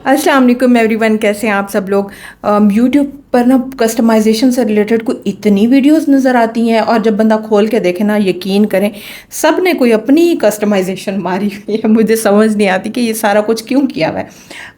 अस्सलाम वालेकुम एवरीवन, कैसे हैं आप सब लोग। यूट्यूब पर ना कस्टमाइजेशन से रिलेटेड को इतनी वीडियोस नज़र आती हैं और जब बंदा खोल के देखे ना, यकीन करें सब ने कोई अपनी ही कस्टमाइजेशन मारी हुई है। मुझे समझ नहीं आती कि ये सारा कुछ क्यों किया हुआ है।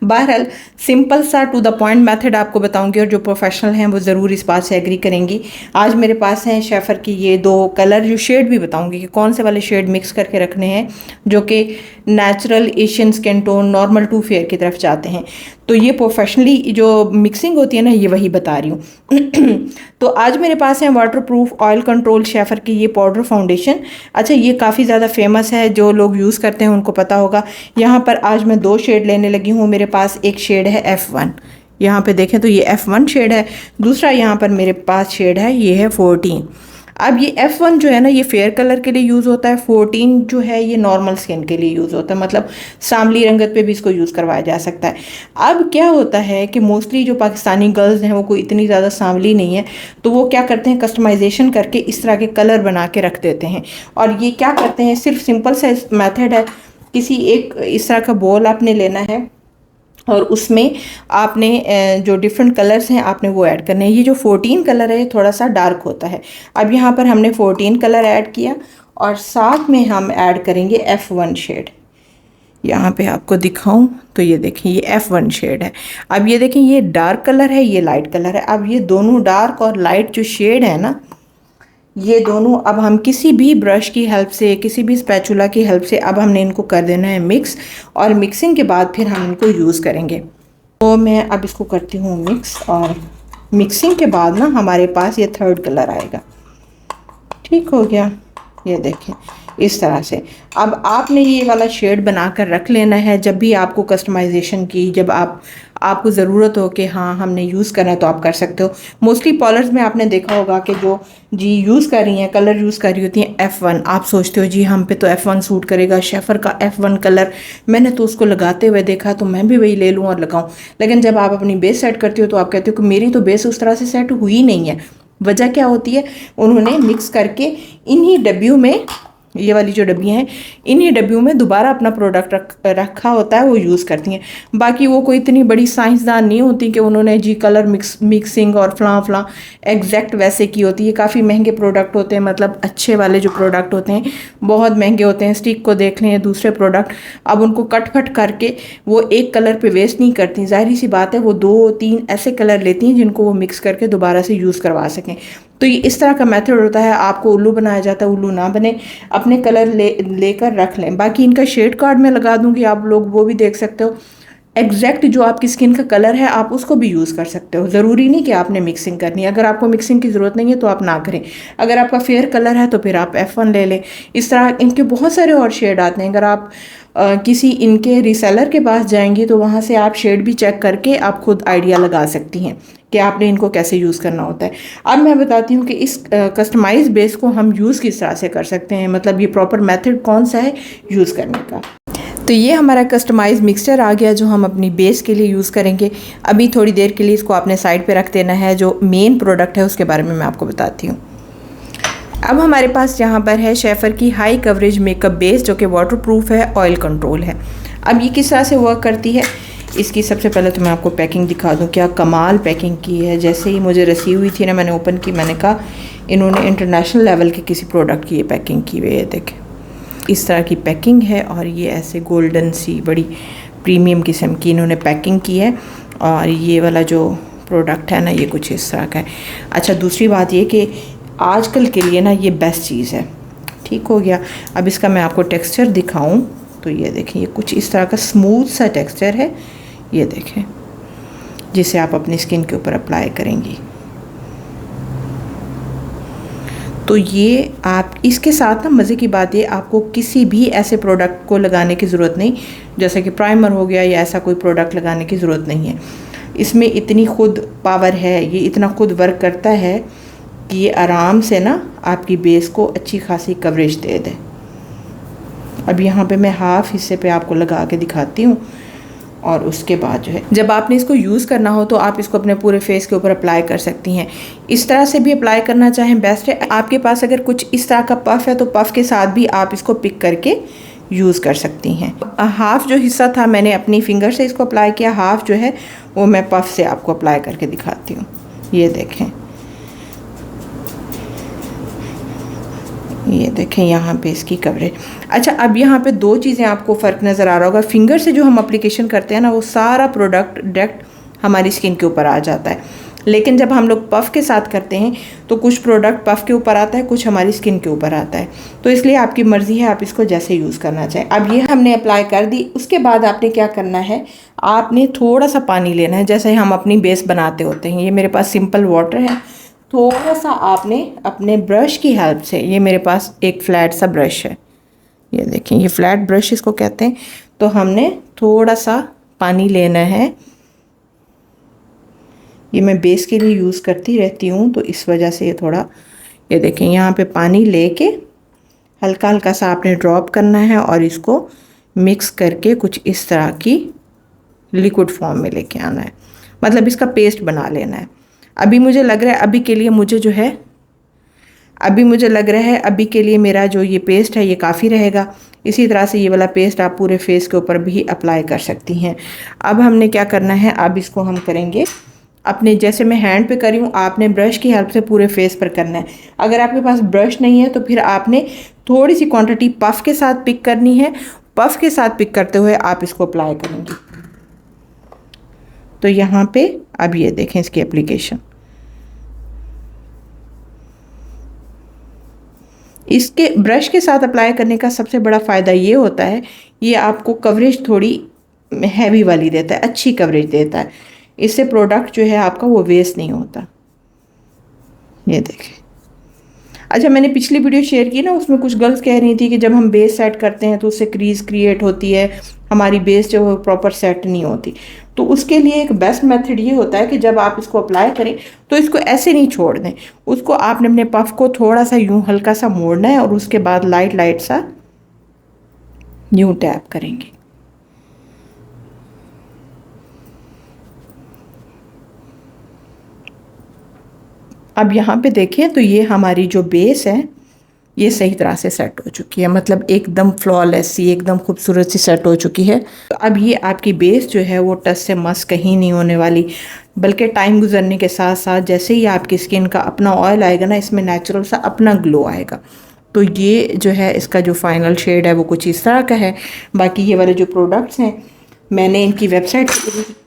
बहरहाल सिंपल सा टू द पॉइंट मेथड आपको बताऊंगी और जो प्रोफेशनल हैं वो ज़रूर इस बात से एग्री करेंगी। आज मेरे पास हैं शेफर की ये दो कलर, जो शेड भी बताऊंगी कि कौन से वाले शेड मिक्स करके रखने हैं जो कि natural Asian skin tone normal to fair की तरफ जाते हैं। तो ये प्रोफेशनली जो मिक्सिंग होती है ना, ये वही बता रही हूँ। तो आज मेरे पास है वाटरप्रूफ ऑयल कंट्रोल शेफर की ये पाउडर फाउंडेशन। अच्छा, ये काफ़ी ज़्यादा फेमस है, जो लोग यूज़ करते हैं उनको पता होगा। यहाँ पर आज मैं दो शेड लेने लगी हूँ। मेरे पास एक शेड है F1, यहाँ पे देखें तो ये F1 शेड है। दूसरा यहाँ पर मेरे पास शेड है, ये है 14। अब ये F1 जो है ना, ये फेयर कलर के लिए यूज़ होता है। 14 जो है ये नॉर्मल स्किन के लिए यूज़ होता है, मतलब सांवली रंगत पे भी इसको यूज़ करवाया जा सकता है। अब क्या होता है कि मोस्टली जो पाकिस्तानी गर्ल्स हैं वो कोई इतनी ज़्यादा सांवली नहीं है, तो वो क्या करते हैं, कस्टमाइजेशन करके इस तरह के कलर बना के रख देते हैं। और ये क्या करते हैं, सिर्फ सिंपल सा मेथड है। किसी एक इस तरह का बॉल आपने लेना है और उसमें आपने जो डिफरेंट कलर्स हैं आपने वो ऐड करने हैं। ये जो 14 कलर है थोड़ा सा डार्क होता है। अब यहाँ पर हमने 14 कलर ऐड किया और साथ में हम ऐड करेंगे F1 शेड। यहाँ पे आपको दिखाऊं तो ये देखें, ये F1 शेड है। अब ये देखें, ये डार्क कलर है, ये लाइट कलर है। अब ये दोनों डार्क और लाइट जो शेड है ना, ये दोनों अब हम किसी भी ब्रश की हेल्प से, किसी भी स्पैचुला की हेल्प से अब हमने इनको कर देना है मिक्स। और मिक्सिंग के बाद फिर हम इनको यूज़ करेंगे। तो मैं अब इसको करती हूँ मिक्स, और मिक्सिंग के बाद ना हमारे पास ये थर्ड कलर आएगा। ठीक हो गया, ये देखें इस तरह से। अब आपने ये वाला शेड बनाकर रख लेना है, जब भी आपको कस्टमाइजेशन की, जब आपको ज़रूरत हो कि हाँ हमने यूज़ करना है तो आप कर सकते हो। मोस्टली पार्लर्स में आपने देखा होगा कि जो जी यूज़ कर रही हैं, कलर यूज़ कर रही होती हैं F1। आप सोचते हो जी हम पे तो F1 सूट करेगा, शेफर का F1 कलर, मैंने तो उसको लगाते हुए देखा तो मैं भी वही ले लूँ और लगाऊँ। लेकिन जब आप अपनी बेस सेट करती हो तो आप कहते हो कि मेरी तो बेस उस तरह से सेट हुई नहीं है। वजह क्या होती है, उन्होंने मिक्स करके इन्हीं डब्बियों में, ये वाली जो डब्बियाँ हैं, इन्हीं डब्बियों में दोबारा अपना प्रोडक्ट रखा होता है, वो यूज़ करती हैं। बाकी वो कोई इतनी बड़ी साइंसदान नहीं होती कि उन्होंने जी कलर मिक्सिंग और फलां एग्जैक्ट वैसे की होती है। काफ़ी महंगे प्रोडक्ट होते हैं, मतलब अच्छे वाले जो प्रोडक्ट होते हैं बहुत महंगे होते हैं। स्टिक को देख लें, दूसरे प्रोडक्ट, अब उनको कट फट करके वो एक कलर पे वेस्ट नहीं करती। जाहिर सी बात है वो 2-3 ऐसे कलर लेती हैं जिनको वो मिक्स करके दोबारा से यूज़ करवा सकें। तो ये इस तरह का मेथड होता है। आपको उल्लू बनाया जाता है, उल्लू ना बने, अपने कलर लेकर रख लें। बाकी इनका शेड कार्ड मैं लगा दूंगी, आप लोग वो भी देख सकते हो। एग्जैक्ट जो आपकी स्किन का कलर है आप उसको भी यूज़ कर सकते हो। ज़रूरी नहीं कि आपने मिक्सिंग करनी है। अगर आपको मिक्सिंग की ज़रूरत नहीं है तो आप ना करें। अगर आपका फेयर कलर है तो फिर आप F1 ले लें। इस तरह इनके बहुत सारे और शेड आते हैं। अगर आप किसी इनके रीसेलर के पास जाएंगी तो वहाँ से आप शेड भी चेक करके आप खुद आइडिया लगा सकती हैं कि आपने इनको कैसे यूज़ करना होता है। अब मैं बताती हूँ कि इस कस्टमाइज बेस को हम यूज़ किस तरह से कर सकते हैं, मतलब ये प्रॉपर मेथड कौन सा है यूज़ करने का। तो ये हमारा कस्टमाइज मिक्सचर आ गया जो हम अपनी बेस के लिए यूज़ करेंगे। अभी थोड़ी देर के लिए इसको आपने साइड पे रख देना है। जो मेन प्रोडक्ट है उसके बारे में मैं आपको बताती हूँ। अब हमारे पास यहाँ पर है शेफर की हाई कवरेज मेकअप बेस, जो कि वाटरप्रूफ है, ऑयल कंट्रोल है। अब ये किस तरह से वर्क करती है, इसकी सबसे पहले तो मैं आपको पैकिंग दिखा दूँ। क्या कमाल पैकिंग की है। जैसे ही मुझे रिसीव हुई थी ना, मैंने ओपन की, मैंने कहा इन्होंने इंटरनेशनल लेवल के किसी प्रोडक्ट की ये पैकिंग की हुई है। देखें इस तरह की पैकिंग है, और ये ऐसे गोल्डन सी बड़ी प्रीमियम किस्म की इन्होंने पैकिंग की है। और ये वाला जो प्रोडक्ट है ना, ये कुछ इस तरह का है। अच्छा, दूसरी बात ये कि आजकल के लिए ना ये बेस्ट चीज़ है। ठीक हो गया। अब इसका मैं आपको टेक्सचर दिखाऊं तो ये देखें, ये कुछ इस तरह का स्मूथ सा टेक्सचर है। ये देखें, जिसे आप अपनी स्किन के ऊपर अप्लाई करेंगी तो ये आप इसके साथ ना, मज़े की बात ये, आपको किसी भी ऐसे प्रोडक्ट को लगाने की ज़रूरत नहीं, जैसे कि प्राइमर हो गया या ऐसा कोई प्रोडक्ट लगाने की ज़रूरत नहीं है। इसमें इतनी खुद पावर है, ये इतना खुद वर्क करता है कि ये आराम से ना आपकी बेस को अच्छी खासी कवरेज दे दे। अब यहाँ पे मैं हाफ हिस्से पे आपको लगा के दिखाती हूँ। और उसके बाद जो है, जब आपने इसको यूज़ करना हो तो आप इसको अपने पूरे फेस के ऊपर अप्लाई कर सकती हैं। इस तरह से भी अप्लाई करना चाहें बेस्ट है। आपके पास अगर कुछ इस तरह का पफ़ है तो पफ़ के साथ भी आप इसको पिक करके यूज़ कर सकती हैं। हाफ़ जो हिस्सा था मैंने अपनी फिंगर से इसको अप्लाई किया, हाफ़ जो है वो मैं पफ से आपको अप्लाई करके दिखाती हूँ। ये देखें यहाँ पे इसकी कवरेज। अच्छा, अब यहाँ पे दो चीज़ें आपको फ़र्क नज़र आ रहा होगा। फिंगर से जो हम एप्लीकेशन करते हैं ना, वो सारा प्रोडक्ट डायरेक्ट हमारी स्किन के ऊपर आ जाता है, लेकिन जब हम लोग पफ़ के साथ करते हैं तो कुछ प्रोडक्ट पफ़ के ऊपर आता है, कुछ हमारी स्किन के ऊपर आता है। तो इसलिए आपकी मर्ज़ी है, आप इसको जैसे यूज़ करना चाहें। अब ये हमने अप्लाई कर दी, उसके बाद आपने क्या करना है, आपने थोड़ा सा पानी लेना है, जैसे हम अपनी बेस बनाते होते हैं। ये मेरे पास सिंपल वाटर है, थोड़ा सा आपने अपने ब्रश की हेल्प से, ये मेरे पास एक फ्लैट सा ब्रश है, ये देखें, ये फ्लैट ब्रश इसको कहते हैं। तो हमने थोड़ा सा पानी लेना है, ये मैं बेस के लिए यूज़ करती रहती हूँ तो इस वजह से ये थोड़ा, ये देखें, यहाँ पे पानी लेके हल्का हल्का सा आपने ड्रॉप करना है और इसको मिक्स करके कुछ इस तरह की लिक्विड फॉर्म में लेके आना है, मतलब इसका पेस्ट बना लेना है। अभी मुझे लग रहा है अभी के लिए अभी के लिए मेरा जो ये पेस्ट है ये काफ़ी रहेगा। इसी तरह से ये वाला पेस्ट आप पूरे फेस के ऊपर भी अप्लाई कर सकती हैं। अब हमने क्या करना है, अब इसको हम करेंगे अपने, जैसे मैं हैंड पे करी हूँ, आपने ब्रश की हेल्प से पूरे फेस पर करना है। अगर आपके पास ब्रश नहीं है तो फिर आपने थोड़ी सी क्वांटिटी पफ के साथ पिक करनी है, पफ के साथ पिक करते हुए आप इसको अप्लाई करेंगे। तो यहाँ पे अब ये देखें इसकी एप्लीकेशन, इसके ब्रश के साथ अप्लाई करने का सबसे बड़ा फ़ायदा ये होता है, ये आपको कवरेज थोड़ी हैवी वाली देता है, अच्छी कवरेज देता है। इससे प्रोडक्ट जो है आपका वो वेस्ट नहीं होता। ये देखें। अच्छा, मैंने पिछली वीडियो शेयर की ना, उसमें कुछ गर्ल्स कह रही थी कि जब हम बेस सेट करते हैं तो उससे क्रीज क्रिएट होती है, हमारी बेस जो है प्रॉपर सेट नहीं होती। तो उसके लिए एक बेस्ट मेथड ये होता है कि जब आप इसको अप्लाई करें तो इसको ऐसे नहीं छोड़ दें, उसको आपने अपने पफ को थोड़ा सा यूं हल्का सा मोड़ना है और उसके बाद लाइट सा यूं टैप करेंगे। अब यहाँ पे देखिए तो ये हमारी जो बेस है ये सही तरह से सेट हो चुकी है, मतलब एकदम फ्लॉलेस सी, एकदम खूबसूरत सी सेट हो चुकी है। तो अब ये आपकी बेस जो है वो टच से मस कहीं नहीं होने वाली, बल्कि टाइम गुजरने के साथ साथ जैसे ही आपकी स्किन का अपना ऑयल आएगा ना, इसमें नेचुरल सा अपना ग्लो आएगा। तो ये जो है इसका जो फाइनल शेड है वो कुछ इस तरह का है। बाकी ये वाले जो प्रोडक्ट्स हैं मैंने इनकी वेबसाइट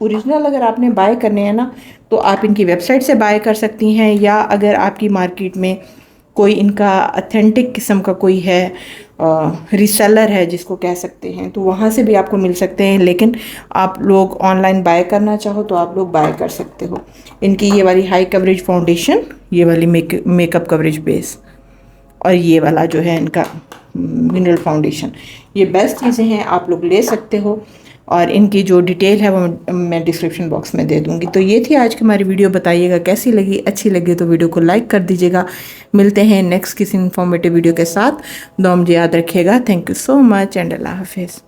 ओरिजिनल अगर आपने बाय करने हैं ना तो आप इनकी वेबसाइट से बाय कर सकती हैं, या अगर आपकी मार्केट में कोई इनका ऑथेंटिक किस्म का कोई है रीसेलर है जिसको कह सकते हैं, तो वहाँ से भी आपको मिल सकते हैं। लेकिन आप लोग ऑनलाइन बाय करना चाहो तो आप लोग बाय कर सकते हो। इनकी ये वाली हाई कवरेज फाउंडेशन, ये वाली मेकअप कवरेज बेस और ये वाला जो है इनका मिनरल फाउंडेशन, ये बेस्ट चीज़ें हैं, आप लोग ले सकते हो। और इनकी जो डिटेल है वो मैं डिस्क्रिप्शन बॉक्स में दे दूँगी। तो ये थी आज की हमारी वीडियो, बताइएगा कैसी लगी, अच्छी लगी तो वीडियो को लाइक कर दीजिएगा। मिलते हैं नेक्स्ट किसी इन्फॉर्मेटिव वीडियो के साथ। दुआ मुझे याद रखिएगा। Thank you so much and अल्लाह हाफिज़।